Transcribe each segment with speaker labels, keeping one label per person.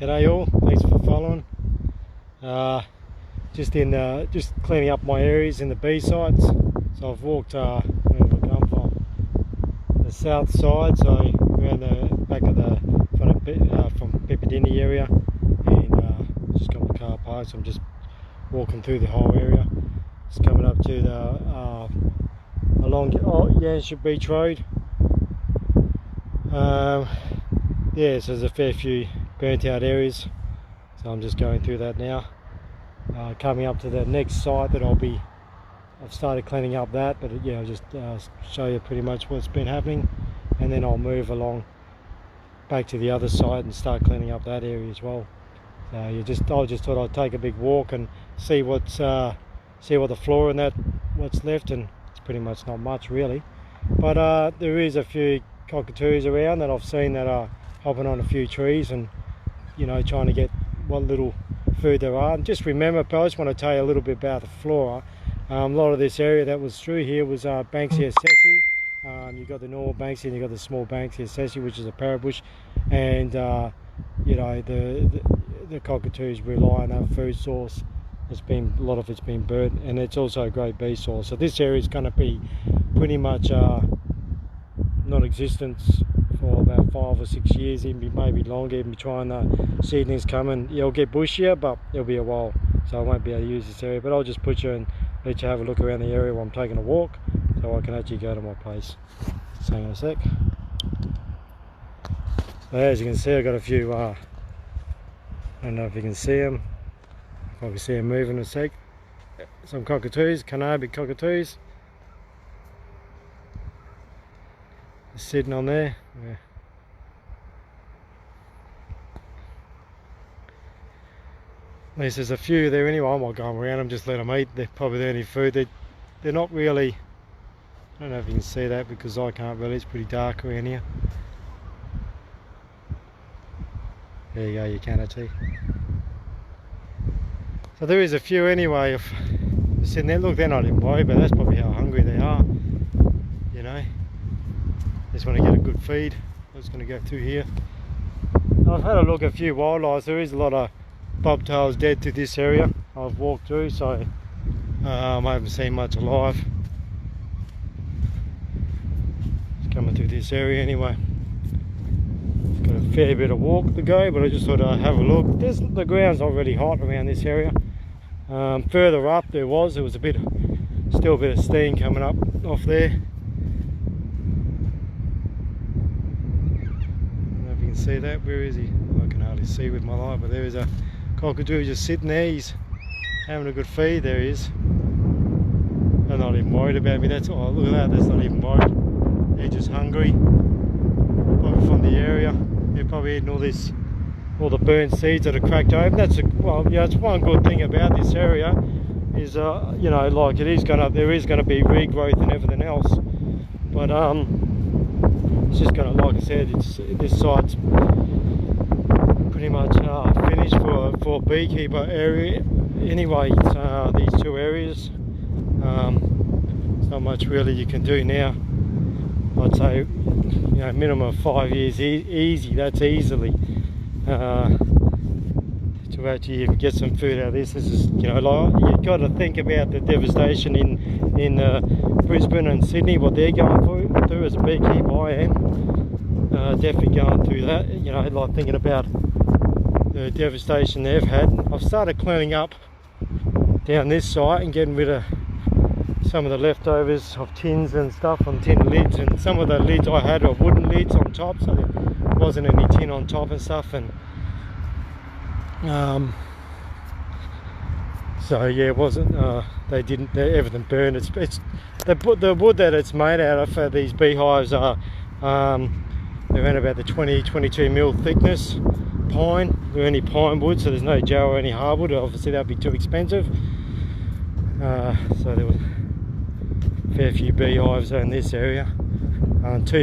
Speaker 1: G'day all, thanks for following. Just cleaning up my areas in the bee sites. So I've walked where have I come from? The south side, so around the back of the from Pippidini area, and just got my car parked. So I'm just walking through the whole area. Just coming up to the along Yanchep Beach Road. Yeah, so there's a fair few burnt out areas, so I'm just going through that now. Coming up to the next site that I've started cleaning up that, but yeah, I'll just show you pretty much what's been happening, and then I'll move along back to the other side and start cleaning up that area as well. So I just thought I'd take a big walk and see what the flora and that what's left, and it's pretty much not much really, but there is a few cockatoos around that I've seen that are hopping on a few trees and, you know, trying to get what little food there are. And just remember, I just want to tell you a little bit about the flora. A lot of this area that was through here was Banksia sessi. You've got the normal Banksia and you've got the small Banksia sessi, which is a parabush, and you know, the cockatoos rely on that food source. A lot of it's been burnt, and it's also a great bee source. So this area is going to be pretty much non-existent for about 5 or 6 years, even maybe longer, even trying the seedlings come, and it'll get bushier, but it'll be a while, so I won't be able to use this area. But I'll just put you and let you have a look around the area while I'm taking a walk, so I can actually go to my place. Just hang on a sec. So as you can see, I've got a few, I don't know if you can see them, if I can see them moving in a sec. Some cockatoos, Canary cockatoos. Sitting on there. Yeah. At least there's a few there anyway. I might go around them, just let them eat. They're probably the only food. They're not really, I don't know if you can see that because I can't really, it's pretty dark around here. There you go, you can actually. So there is a few anyway. If they're sitting there, look, they're not in worry, but that's probably how hungry they are, you know. Just want to get a good feed. I'm just going to go through here. I've had a look at a few wildlife. There is a lot of bobtails dead to this area I've walked through, so I haven't seen much alive. Just coming through this area anyway. Got a fair bit of walk to go, but I just thought I'd have a look. The ground's not really hot around this area. Further up there was still a bit of steam coming up off there. See that? Where is he? I can hardly see with my light, but there is a cockatoo just sitting there. He's having a good feed. There he is. They're not even worried about me. That's all. Look at that. That's not even worried. They're just hungry. Probably from the area. They're probably eating all the burnt seeds that are cracked open. That's it's one good thing about this area is you know, like there is gonna be regrowth and everything else, but it's just going to, like I said, this site's pretty much finished for a beekeeper area anyway. These two areas, there's not much really you can do now. I'd say, you know, minimum of 5 years easy. That's easily to actually even get some food out of this. This is, you know, like, you've got to think about the devastation in Brisbane and Sydney, what they're going through. As a beekeeper, I am definitely going through that, you know, like thinking about the devastation they've had. I've started cleaning up down this site and getting rid of some of the leftovers of tins and stuff on tin lids, and some of the lids I had are wooden lids on top, so there wasn't any tin on top and stuff, and so yeah, it wasn't, everything burned. It's the wood that it's made out of for these beehives are they're around about the 20-22 mil thickness pine. They're only pine wood, so there's no Joe or any hardwood. Obviously that'd be too expensive. So there was a fair few beehives in this area.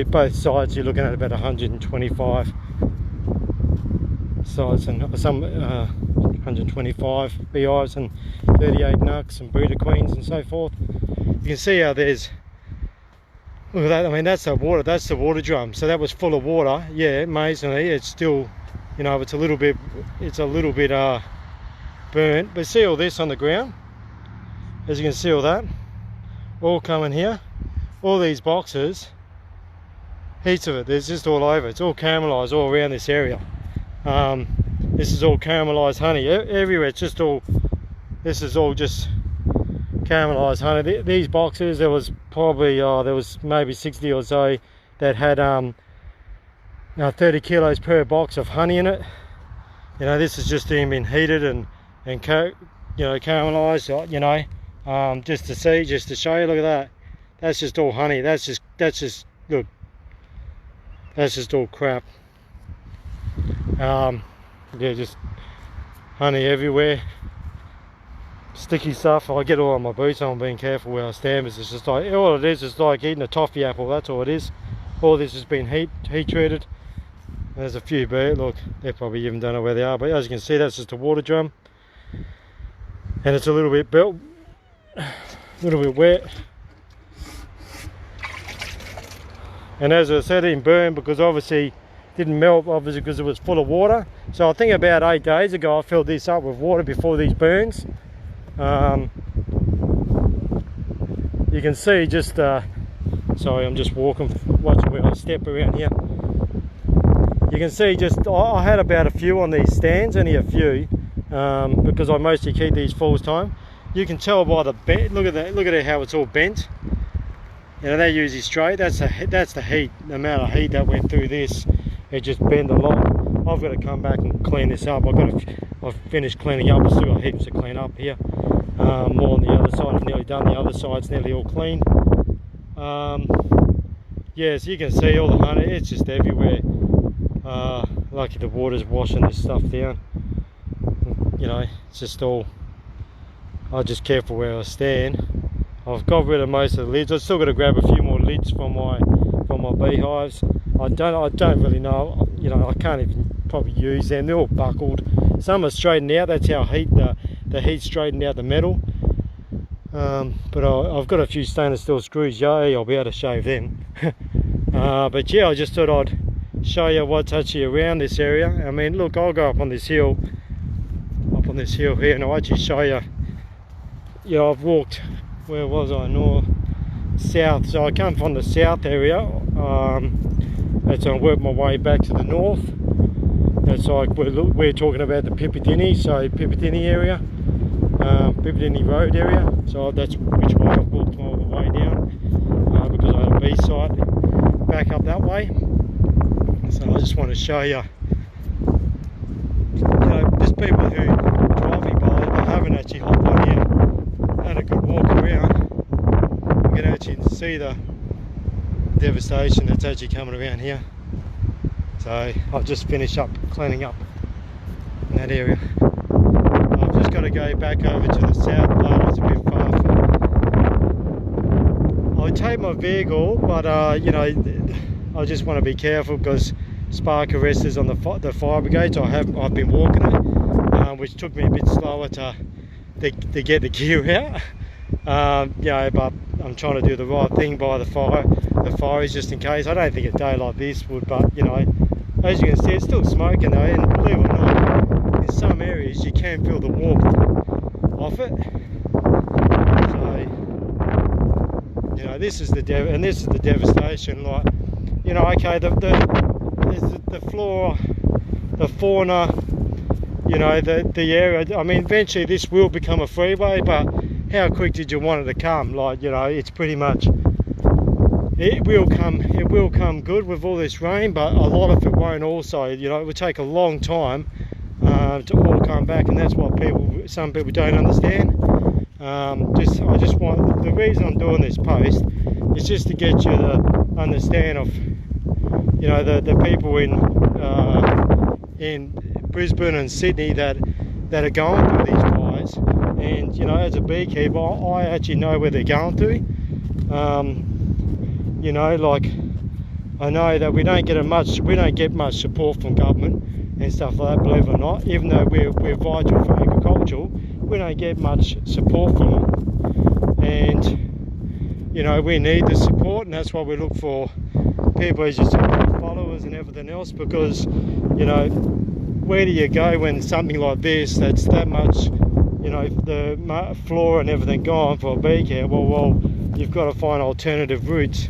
Speaker 1: Both sides you're looking at about 125 sites, and some 125 beehives and 38 nucs and breeder queens and so forth. You can see how there's, look at that. I mean, that's the water drum, so that was full of water. Yeah, amazingly it's still you know, it's a little bit burnt. But see all this on the ground? As you can see, all that all coming here, all these boxes, heaps of it, there's just all over. It's all caramelized all around this area. This is all caramelized honey everywhere. It's just all, this is all just caramelized honey. These boxes, there was probably there was maybe 60 or so that had 30 kilos per box of honey in it. You know, this has just been heated and caramelized, you know, just to see, just to show you. Look at that. That's just all honey. That's just look, that's just all crap. Yeah, just honey everywhere, sticky stuff. I get all on my boots. I'm being careful where I stand, but it's just like, all it is like eating a toffee apple. That's all it is. All this has been heat treated. There's a few birds. Look, they probably even don't know where they are, but as you can see, that's just a water drum, and it's a little bit built, a little bit wet. And as I said, it didn't burn because obviously didn't melt, obviously because it was full of water. So I think about 8 days ago I filled this up with water before these burns. You can see just sorry, I'm just watching where I step around here. You can see just I had about a few on these stands, only a few, because I mostly keep these full time. You can tell by the bent. Look at that, look at it, how it's all bent. You know, they're usually straight. That's the heat, the amount of heat that went through this. It just bent a lot. I've got to come back and clean this up. I've finished cleaning up. I've still got heaps to clean up here. More on the other side. I've nearly done the other side. It's nearly all clean. Yeah, so you can see all the honey. It's just everywhere. Lucky the water's washing this stuff down. You know, it's just all. I'm just careful where I stand. I've got rid of most of the lids. I've still got to grab a few more lids from my beehives. I don't really know. You know, I can't even probably use them. They're all buckled. Some are straightened out. That's how the heat straightened out the metal. But I've got a few stainless steel screws. Yeah, I'll be able to shave them. But yeah, I just thought I'd show you what's actually around this area. I mean, look, I'll go up on this hill here, and I'll actually show you. You know, I've walked. Where was I? North, south. So I come from the south area. And so I work my way back to the north. That's like we're talking about the Pipitini, so Pipitini area, Pipitini Road area. So that's which way I've walked all the way down, because I had a bee site back up that way. So I just want to show you, there's people who driving by but haven't actually hopped on here, had a good walk around. You can actually see the devastation that's actually coming around here. So I've just finished up cleaning up in that area. I've just got to go back over to the south part. It's a bit far. I'll take my vehicle, but you know, I just want to be careful because spark arresters on the fire brigade. So I've been walking it, which took me a bit slower to get the gear out. You know, but I'm trying to do the right thing by the fire. The fire is just in case. I don't think a day like this would, but you know, as you can see, it's still smoking though, and believe it or not, in some areas you can feel the warmth off it. So, you know, this is the devastation. Like, you know, okay, the flora, the fauna, you know, the area. I mean, eventually this will become a freeway, but how quick did you want it to come? Like, you know, it's pretty much. It will come good with all this rain, but a lot of it won't also. You know, it will take a long time to all come back, and that's what some people don't understand. I just want, the reason I'm doing this post is just to get you to understand of, you know, the people in Brisbane and Sydney that are going through these fires, and you know, as a beekeeper, I actually know where they're going through. You know, like, I know that we don't get much support from government and stuff like that, believe it or not. Even though we're vital for agriculture, we don't get much support from them. And you know, we need the support, and that's why we look for people as just followers and everything else, because you know, where do you go when something like this, that's that much, you know, the flora and everything gone for a beekeeper? Well, you've got to find alternative routes.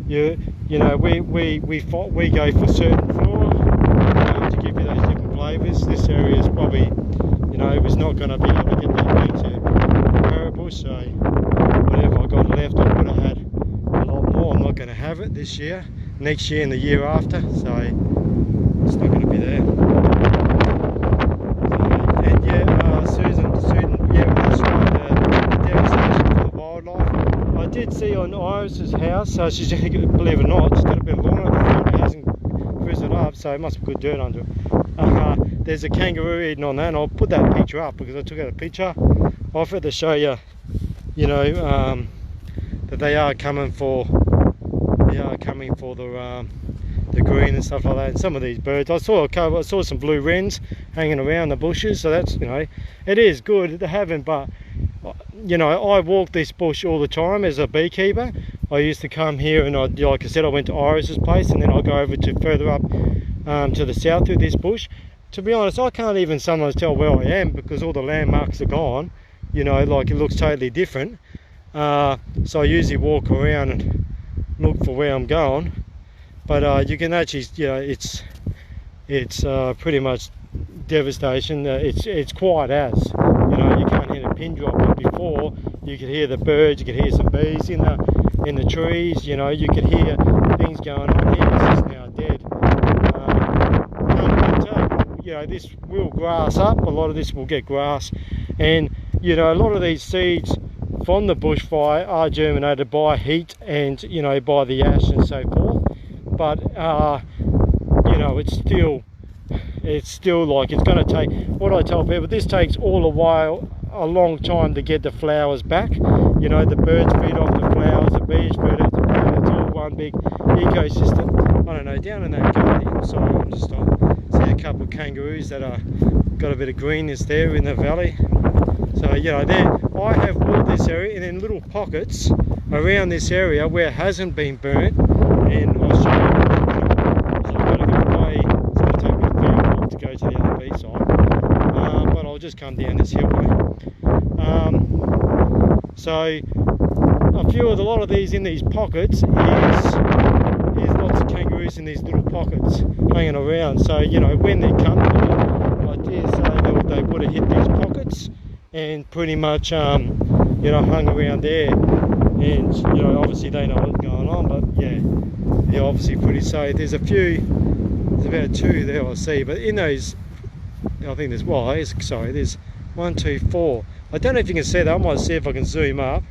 Speaker 1: You know, we go for certain flora to give you those different flavours. This area is probably, you know, it was not going to be able to get that Yanchep parrot bush, so whatever I got left, I would have had a lot more. I'm not going to have it this year, next year and the year after, so it's not going to be there. And yeah, Susan, yeah, that's right, the devastation for the wildlife. I did see on Iris's house, so she's, believe it or not, she's got a bit of lawn at the front, it hasn't frizzled up, so it must be good dirt under it. There's a kangaroo eating on that, and I'll put that picture up because I took out a picture of it to show you, you know, that they are coming for the green and stuff like that. And some of these birds, I saw some blue wrens hanging around the bushes, so that's, you know, it is good to have them. But you know, I walk this bush all the time as a beekeeper. I used to come here, and like I said, I went to Iris's place, and then I go over to further up to the south through this bush. To be honest, I can't even sometimes tell where I am because all the landmarks are gone. You know, like it looks totally different. So I usually walk around and look for where I'm going. But you can actually, you know, it's pretty much devastation. It's quiet as, you know, you can't hear a pin drop. But before, you could hear the birds, you could hear some bees in the trees. You know, you could hear things going on here. It's just now dead. You know, this will grass up. A lot of this will get grass, and you know, a lot of these seeds from the bushfire are germinated by heat and, you know, by the ash and so forth. But you know, it's still like, it's going to take, what I tell people, this takes all a while, a long time to get the flowers back. You know, the birds feed off the flowers, the bees feed off the flowers. It's all one big ecosystem. I don't know, down in that garden, sorry, I'm just see a couple of kangaroos that are got a bit of greenness there in the valley. So, you know, there I have walked this area, and in little pockets around this area where it hasn't been burnt, and I'll show you. So I've got to go away. It's going to take me a fair walk to go to the other bee side, but I'll just come down this hillway. So a lot of these in these pockets is lots of kangaroos in these little pockets hanging around. So, you know, when they're comfortable, I dare say they would have hit these pockets and pretty much, you know, hung around there. And, you know, obviously they know what's going on, but yeah, they're obviously pretty safe. There's about two there I see, but in those, I think there's, well, there's 1, 2, 4. I don't know if you can see that. I might see if I can zoom up.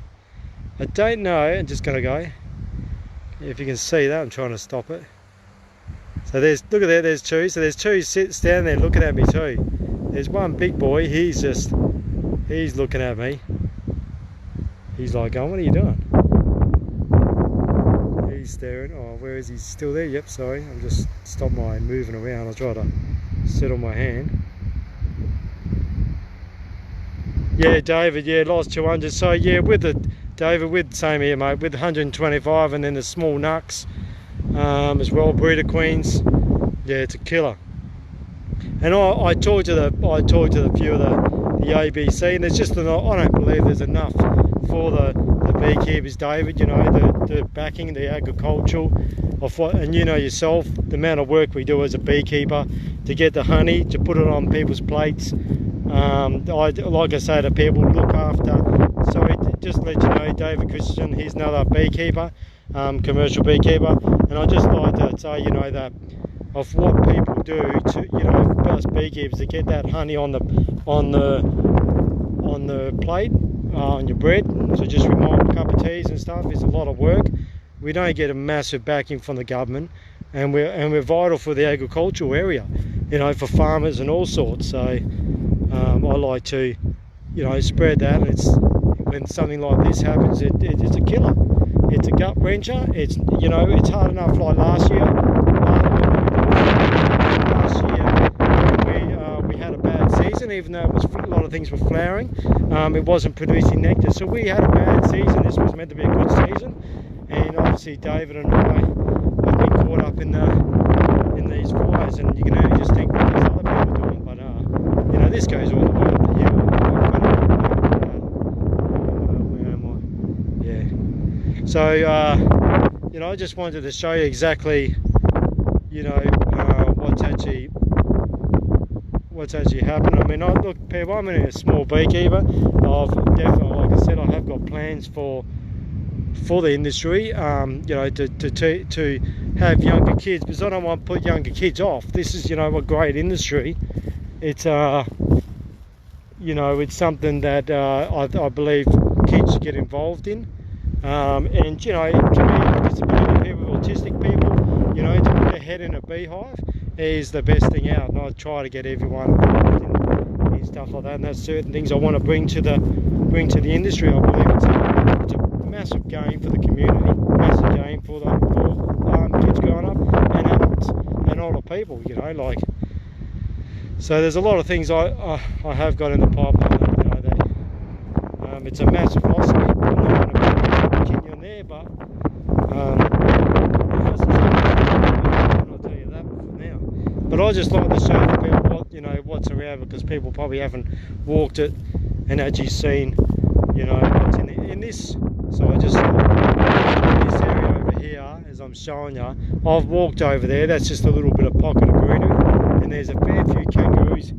Speaker 1: I don't know. I'm just going to go. If you can see that, I'm trying to stop it. So there's, look at there, there's two. So there's two standing there looking at me too. There's one big boy. He's looking at me. He's like, oh, what are you doing? He's staring. Oh, where is he? Still there? Yep, sorry. I'm just stop my moving around. I'll try to settle my hand. Yeah, David, yeah, lost 200. So yeah, with the David, with same here, mate, with 125, and then the small nucs as well, breeder queens. Yeah, it's a killer. And I talked to the few of the ABC, and there's just I don't believe there's enough for the beekeepers, David. You know, the backing, the agricultural of what, and you know yourself, the amount of work we do as a beekeeper to get the honey, to put it on people's plates. Like I say to people, look after. Sorry, just to let you know, David Christian, he's another beekeeper, commercial beekeeper, and I just like to say, you know, that of what people do to, you know, for us beekeepers to get that honey on the plate, on your bread. So just remind a cup of teas and stuff is a lot of work. We don't get a massive backing from the government, and we're vital for the agricultural area, you know, for farmers and all sorts. So I like to, you know, spread that. And it's when something like this happens, it's a killer. It's a gut wrencher. It's, you know, it's hard enough. Like last year we had a bad season, even though it was, a lot of things were flowering. It wasn't producing nectar, so we had a bad season. This was meant to be a good season, and obviously David and I have been caught up in these fires, and you can only just think what these other people are doing. So you know, I just wanted to show you exactly, you know, what's actually happened. I mean, look, people, I'm a small beekeeper. I've definitely, like I said, I have got plans for the industry, you know, to have younger kids, because I don't want to put younger kids off. This is, you know, a great industry. It's you know, it's something that I believe kids should get involved in, and you know, community with disability people, autistic people, you know, to put their head in a beehive is the best thing out, and I try to get everyone involved in stuff like that. And there's certain things I want to bring to the industry. I believe it's a massive gain for the community, massive gain for kids growing up, and adults and older people, you know, like. So there's a lot of things I have got in the pipeline, you know, that it's a massive philosophy. I'm not going to continue on there, but I'll tell you that for now. But I just like to show people what, you know, what's around, because people probably haven't walked it and actually seen, you know, what's in this. So I just in this area over here, as I'm showing you, I've walked over there. That's just a little bit of pocket of greenery, and there's a fair few kangaroos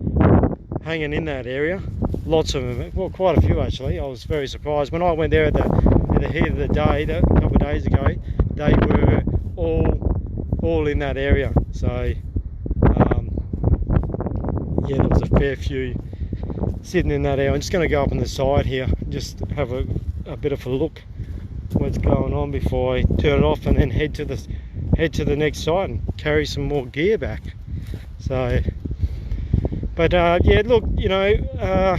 Speaker 1: hanging in that area. Lots of them, well, quite a few actually. I was very surprised when I went there at the heat of the day, a couple of days ago. They were all in that area. So yeah, there was a fair few sitting in that area. I'm just going to go up on the side here, just have a bit of a look what's going on before I turn it off, and then head to the next site and carry some more gear back. So, but yeah, look, you know,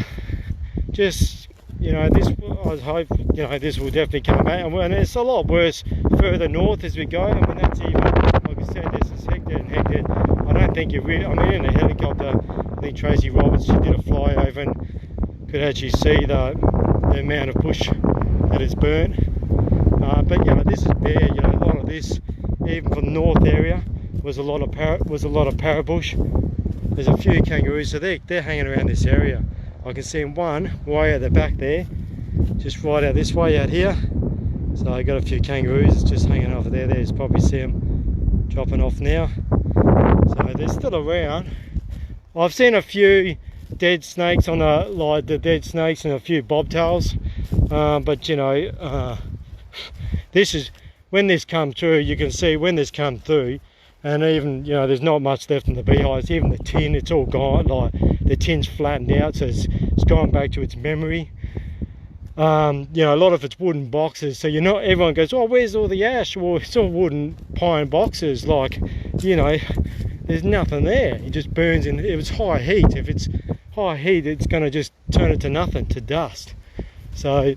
Speaker 1: just, you know, this, I hope, you know, this will definitely come back, and it's a lot worse further north as we go. I mean, that's even, like I said, this is hectare and hectare. I don't think you really, I mean, in a helicopter, I think Tracy Roberts, she did a flyover and could actually see the amount of bush that is burnt. But you know, this is bare. You know, a lot of this, even from the north area, was a lot of parabush. There's a few kangaroos, so they're hanging around this area. I can see one way at the back there, just right out this way out here. So I got a few kangaroos just hanging over there. There's probably see them dropping off now. So they're still around. I've seen a few dead snakes on the dead snakes and a few bobtails, but you know, this is when this come through. You can see when this come through, and even, you know, there's not much left in the beehives. Even the tin, it's all gone. Like the tin's flattened out, so it's gone back to its memory. You know, a lot of it's wooden boxes, so everyone goes, oh, where's all the ash? Well, it's all wooden pine boxes. Like, you know, there's nothing there. It just burns in. If it's high heat, if it's high heat, it's going to just turn it to nothing, to dust. So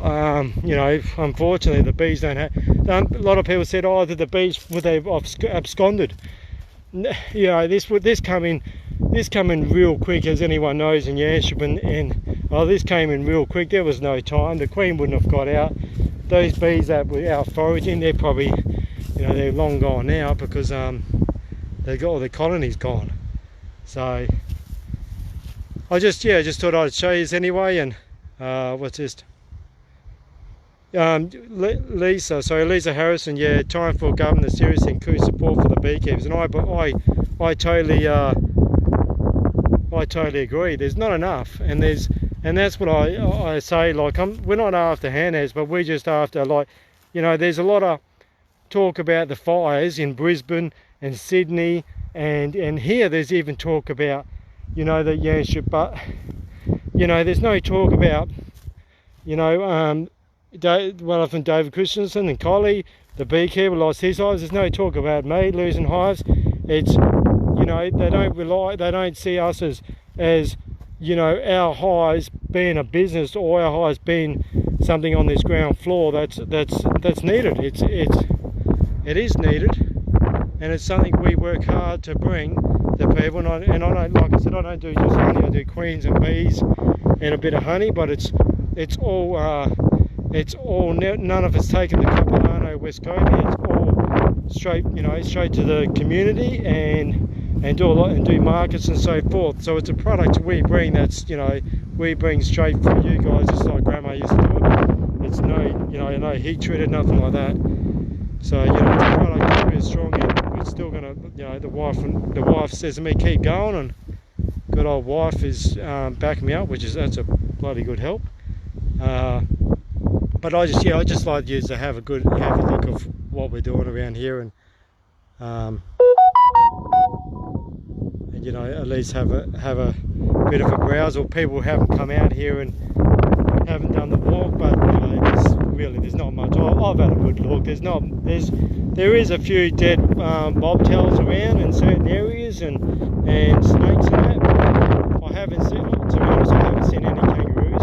Speaker 1: you know, unfortunately the bees don't have, a lot of people said, oh, did the bees, would they absconded? You know, this come in real quick, as anyone knows in Yanchep, and oh, this came in real quick. There was no time. The queen wouldn't have got out. Those bees that were out foraging, they're probably, you know, they're long gone now, because they've got all their colonies gone. So I just thought I'd show you this anyway. And what's this? Lisa Harrison, yeah, time for government to seriously increase support for the beekeepers, and I totally agree. There's not enough, and that's what I say. Like, we're not after handouts, but we're just after, like, you know, there's a lot of talk about the fires in Brisbane and Sydney, and here there's even talk about, you know, the Yanchep, but you know, there's no talk about, you know, one of them, David Christensen and Collie, the beekeeper, lost his hives. There's no talk about me losing hives. It's, you know, they don't see us as you know, our hives being a business, or our hives being something on this ground floor that's needed. It is needed, and it's something we work hard to bring to people. And I don't, like I said, I don't do just honey. I do queens and bees and a bit of honey, but it's all none of it's taken the Capilano West Coast. It's all straight, you know, straight to the community, and do a lot, and do markets and so forth. So it's a product we bring that's, you know, we bring straight from you guys, just like Grandma used to do it. it's no heat treated, nothing like that. So the product is strong. It's still gonna, the wife says to me, keep going, and good old wife is backing me up, that's a bloody good help. But I just like you to have a look of what we're doing around here, and at least have a bit of a browse, or people who haven't come out here and haven't done the walk. But there's not much. I've had a good look. There is a few dead bobtails around in certain areas, and snakes and that. I haven't seen, to be honest, I haven't seen any kangaroos,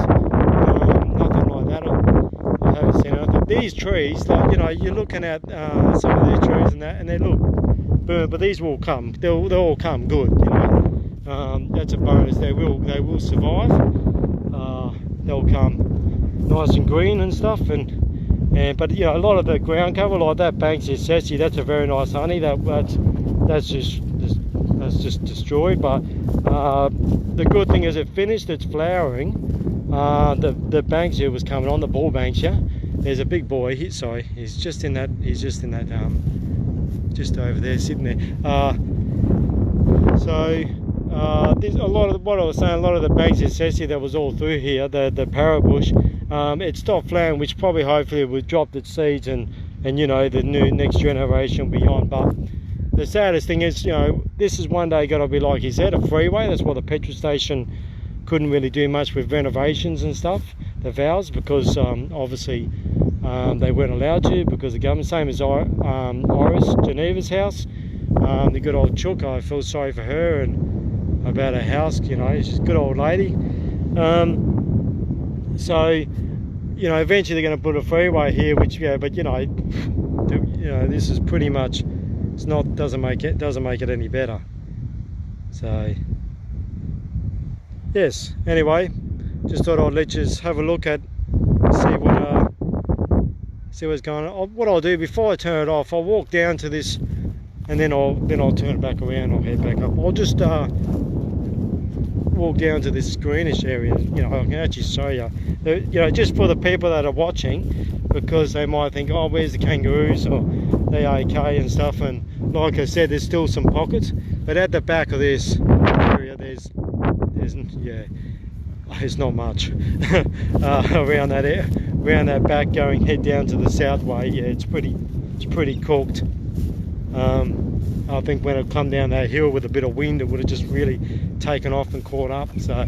Speaker 1: nothing like that. I haven't seen anything. These trees, you're looking at some of these trees and that, and they look burnt, but these will come. They'll all come good. That's a bonus. They will survive. They'll come nice and green and stuff, but a lot of the ground cover, like that Banksia sessi, that's a very nice honey. That's just destroyed. But the good thing is it finished its flowering. The Banksia was coming on, the ball Banksia. There's a big boy. He's just in that. Just over there, sitting there. There's a lot of what I was saying. A lot of the Banksia sessi that was all through here, the parrot bush, it stopped flowering, which probably hopefully would drop its seeds, and the new next generation will be on. But the saddest thing is, this is one day going to be, like he said, a freeway. That's why the petrol station couldn't really do much with renovations and stuff, the vows, because obviously they weren't allowed to because the government. Same as Iris Geneva's house, the good old chook. I feel sorry for her and about her house. She's a good old lady. Eventually they're going to put a freeway here, but this is pretty much, doesn't make it any better. So yes, anyway, just thought I'd let you have a look at, see what's going on. What I'll do before I turn it off, I'll walk down to this, and then I'll turn it back around. I'll head back up. I'll just walk down to this greenish area. I can actually show you. Just for the people that are watching, because they might think, oh, where's the kangaroos, or they okay and stuff. And like I said, there's still some pockets, but at the back of this area, there's not much around that back, going head down to the south way. Yeah, it's pretty cooked. I think when it come down that hill with a bit of wind, it would have just really taken off and caught up. So,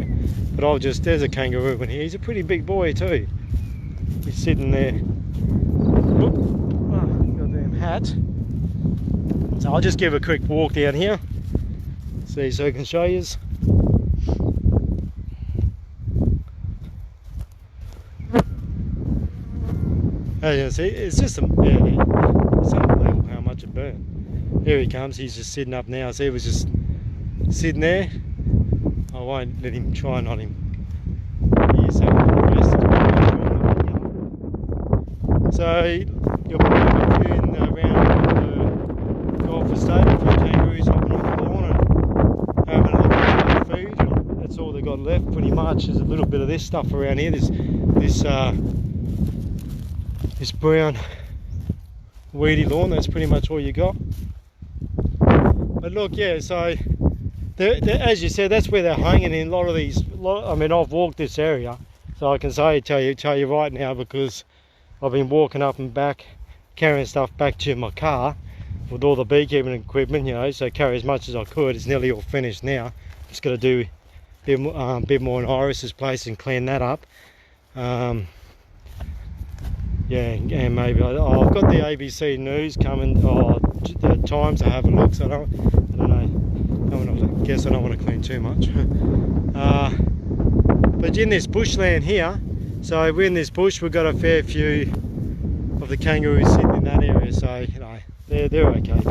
Speaker 1: but there's a kangaroo in here. He's a pretty big boy too. He's sitting there. Oop, goddamn hat. So I'll just give a quick walk down here, so I can show you. As you can see, it's just it's unbelievable how much it burned. Here he comes. He's just sitting up now. So he was just sitting there. I won't let him try on him. So you'll probably have a few around the golf estate, a few kangaroos hopping off the lawn and having a look at their food. That's all they got left, pretty much. There's a little bit of this stuff around here. This brown weedy lawn. That's pretty much all you got. But look, yeah, so as you said, that's where they're hanging in a lot of these. I mean, I've walked this area, so I can tell you right now, because I've been walking up and back, carrying stuff back to my car with all the beekeeping equipment, so carry as much as I could. It's nearly all finished now. Just got to do a bit more in Iris's place and clean that up. Yeah, and maybe I've got the ABC News coming, the Times to have a look, so I don't know. I guess I don't want to clean too much. But in this bushland here, so we're in this bush, we've got a fair few of the kangaroos sitting in that area, so they're okay.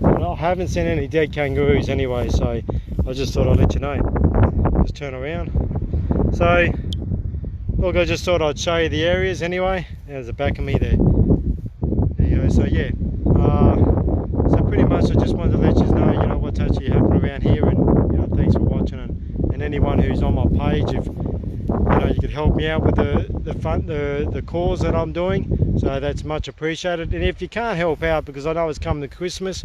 Speaker 1: I haven't seen any dead kangaroos anyway, so I just thought I'd let you know. Just turn around. So look, I just thought I'd show you the areas anyway. There's the back of me there. There you go. So yeah, so pretty much I just wanted to let you know, what's actually happening around here, and thanks for watching, and anyone who's on my page, you could help me out with the cause that I'm doing, so that's much appreciated. And if you can't help out, because I know it's coming to Christmas,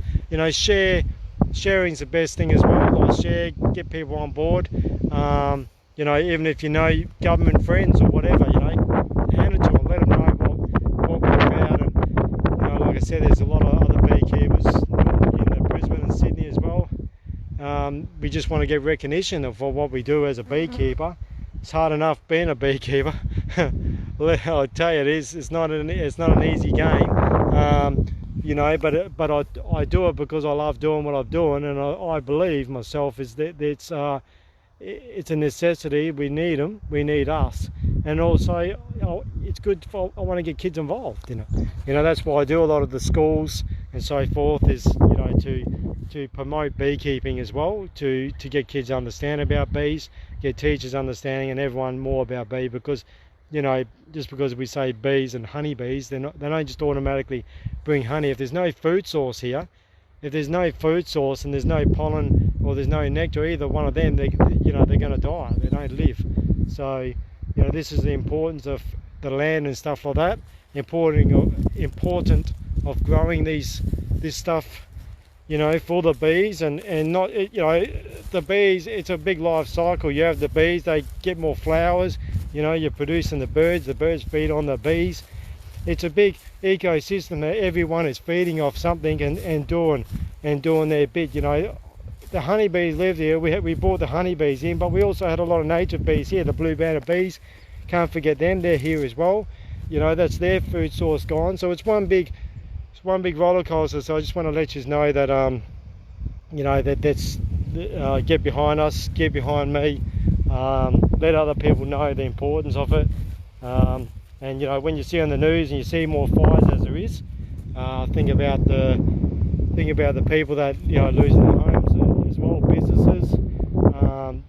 Speaker 1: sharing's the best thing as well. Or share, get people on board. Even if you know government friends or whatever, hand it to them, let them know what we're about. And like I said, there's a lot of other beekeepers in Brisbane and Sydney as well. We just want to get recognition of what we do as a beekeeper. It's hard enough being a beekeeper. I'll tell you, it is. It's not an easy game. But I do it because I love doing what I'm doing, and I believe myself is that it's a necessity. We need them. We need us, and also it's good for. I want to get kids involved. That's why I do a lot of the schools and so forth. Is to promote beekeeping as well, to get kids to understand about bees, get teachers understanding, and everyone more about bee, because just because we say bees and honeybees, they don't just automatically bring honey. If there's no food source here, if there's no food source and there's no pollen or there's no nectar, either one of them, they're going to die. They don't live. So this is the importance of the land and stuff like that. Important of growing this stuff, for the bees, and not, the bees, it's a big life cycle. You have the bees, they get more flowers, you're producing the birds feed on the bees. It's a big ecosystem that everyone is feeding off something and doing their bit. The honeybees live here. We brought the honeybees in, but we also had a lot of native bees here, the blue-banded bees. Can't forget them, they're here as well. That's their food source gone. So it's one big roller coaster. So I just want to let you know that that's get behind us, get behind me, let other people know the importance of it. And when you see on the news and you see more fires as there is, think about the people that losing their homes as well, businesses, and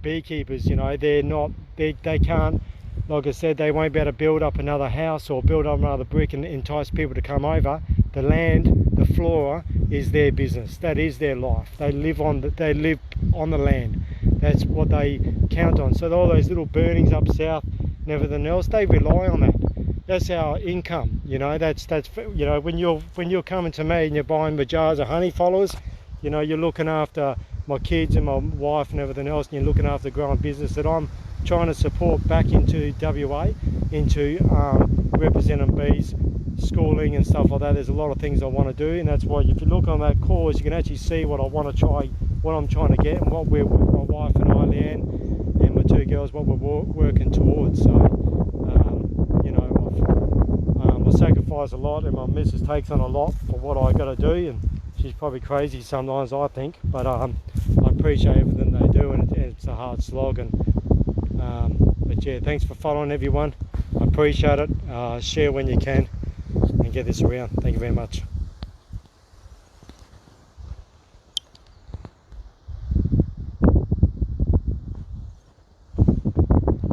Speaker 1: beekeepers. They can't. Like I said, they won't be able to build up another house or build up another brick and entice people to come over. The land, the flora, is their business. That is their life. They live on the land. That's what they count on. So all those little burnings up south and everything else, they rely on that. That's our income. That's when you're coming to me and you're buying the jars of honey followers, you're looking after my kids and my wife and everything else, and you're looking after the growing business that I'm trying to support back into WA, into representing bees, schooling and stuff like that. There's a lot of things I want to do, and that's why if you look on that cause, you can actually see what I'm trying to get, and what my wife and I, Leanne, and my two girls, what we're working towards. So I sacrifice a lot, and my missus takes on a lot for what I got to do, and she's probably crazy sometimes, I think, but I appreciate everything they do, and it's a hard slog. But yeah, thanks for following, everyone. I appreciate it. Share when you can and get this around. Thank you very much.